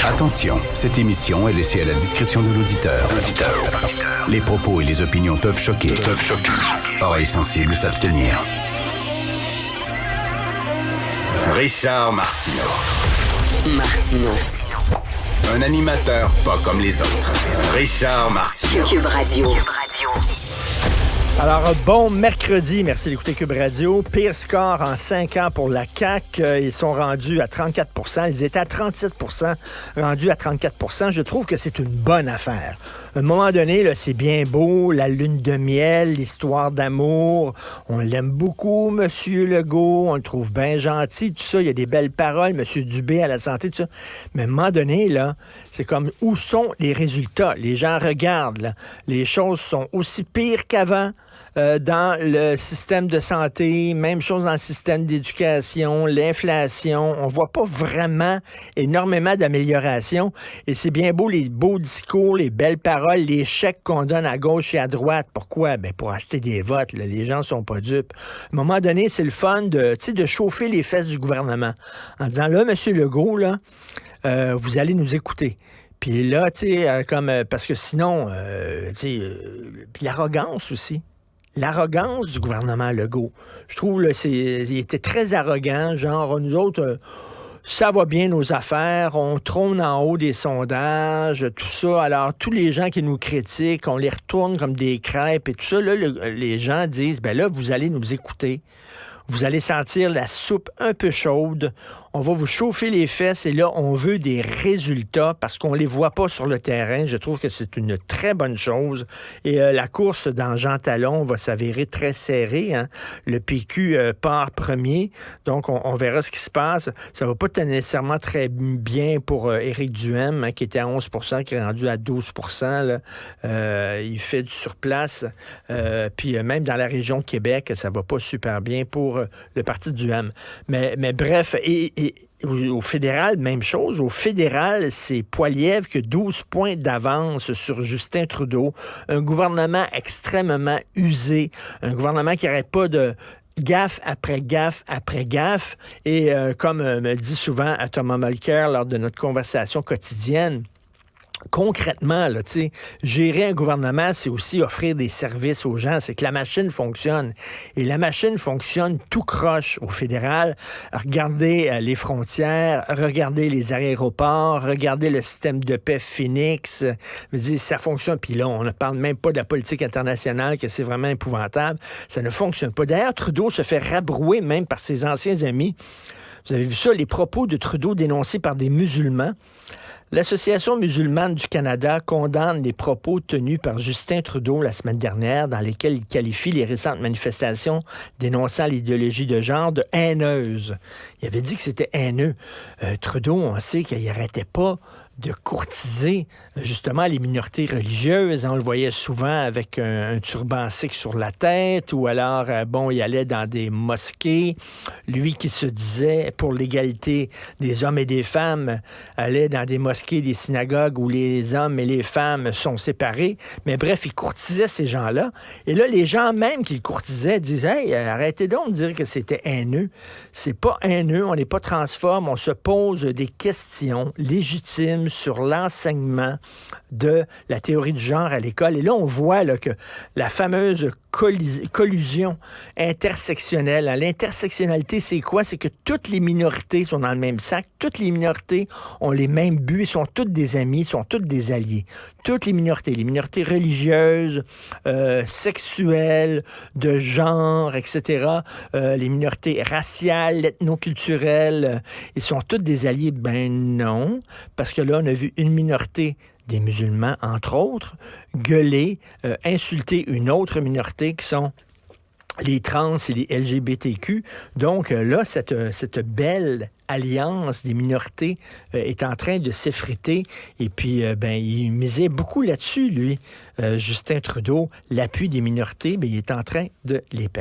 Attention, cette émission est laissée à la discrétion de l'auditeur. Les propos et les opinions peuvent choquer. Oreilles sensibles s'abstenir. Richard Martineau. Un animateur pas comme les autres. Richard Martineau. Cube Radio. Alors, bon mercredi, merci d'écouter Cube Radio. Pire score en 5 ans pour la CAQ. Ils sont rendus à 34 %. Ils étaient à 37 %, rendus à 34 %. Je trouve que c'est une bonne affaire. À un moment donné, là, c'est bien beau, la lune de miel, l'histoire d'amour. On l'aime beaucoup, M. Legault. On le trouve bien gentil, tout ça. Il y a des belles paroles, M. Dubé à la santé, tout ça. Mais à un moment donné, là, c'est comme, où sont les résultats? Les gens regardent, là. Les choses sont aussi pires qu'avant. Dans le système de santé, même chose dans le système d'éducation, l'inflation, on voit pas vraiment énormément d'amélioration. Et c'est bien beau les beaux discours, les belles paroles, les chèques qu'on donne à gauche et à droite. Pourquoi? Ben pour acheter des votes. Là. Les gens sont pas dupes. À un moment donné, c'est le fun de chauffer les fesses du gouvernement en disant là, M. Legault, là, vous allez nous écouter. Puis là, parce que sinon, puis l'arrogance aussi. L'arrogance du gouvernement Legault. Je trouve il était très arrogant, genre nous autres, ça va bien nos affaires, on trône en haut des sondages, tout ça. Alors tous les gens qui nous critiquent, on les retourne comme des crêpes et tout ça. Là, les gens disent, ben là, vous allez nous écouter. Vous allez sentir la soupe un peu chaude. On va vous chauffer les fesses et là, on veut des résultats parce qu'on les voit pas sur le terrain. Je trouve que c'est une très bonne chose. Et la course dans Jean Talon va s'avérer très serrée. Hein? Le PQ part premier. Donc, on verra ce qui se passe. Ça va pas nécessairement très bien pour Éric Duhem, hein, qui était à 11 %, qui est rendu à 12 %. Là. Il fait du surplace. Puis même dans la région de Québec, ça va pas super bien pour le parti du Duhem. Mais bref, et au fédéral, même chose. Au fédéral, c'est Poilievre qui a 12 points d'avance sur Justin Trudeau. Un gouvernement extrêmement usé. Un gouvernement qui n'arrête pas de gaffe après gaffe après gaffe. Et comme me dit souvent à Thomas Mulcair lors de notre conversation quotidienne, concrètement, là, gérer un gouvernement, c'est aussi offrir des services aux gens. C'est que la machine fonctionne. Et la machine fonctionne tout croche au fédéral. Regardez les frontières, regardez les aéroports, regardez le système de paix Phoenix. Je veux dire, ça fonctionne. Puis là, on ne parle même pas de la politique internationale, que c'est vraiment épouvantable. Ça ne fonctionne pas. D'ailleurs, Trudeau se fait rabrouer même par ses anciens amis. Vous avez vu ça, les propos de Trudeau dénoncés par des musulmans. L'Association musulmane du Canada condamne les propos tenus par Justin Trudeau la semaine dernière dans lesquels il qualifie les récentes manifestations dénonçant l'idéologie de genre de haineuses. Il avait dit que c'était haineux. Trudeau, on sait qu'il n'arrêtait pas de courtiser justement les minorités religieuses. On le voyait souvent avec un turban sikh sur la tête ou alors, il allait dans des mosquées. Lui qui se disait pour l'égalité des hommes et des femmes, allait dans des mosquées, des synagogues où les hommes et les femmes sont séparés. Mais bref, il courtisait ces gens-là. Et là, les gens même qui le courtisaient disaient « Hey, arrêtez donc de dire que c'était haineux. C'est pas haineux, on n'est pas transforme, on se pose des questions légitimes sur l'enseignement de la théorie du genre à l'école. Et là, on voit là, que la fameuse collusion intersectionnelle. L'intersectionnalité, c'est quoi? C'est que toutes les minorités sont dans le même sac. Toutes les minorités ont les mêmes buts. Ils sont toutes des amis, sont toutes des alliés. Toutes les minorités religieuses, sexuelles, de genre, etc., les minorités raciales, ethnoculturelles, ils sont toutes des alliés. Ben non, parce que là, on a vu une minorité des musulmans, entre autres, gueuler, insulter une autre minorité qui sont les trans et les LGBTQ. Donc là, cette belle alliance des minorités est en train de s'effriter. Et puis, il misait beaucoup là-dessus, lui, Justin Trudeau. L'appui des minorités, il est en train de les perdre.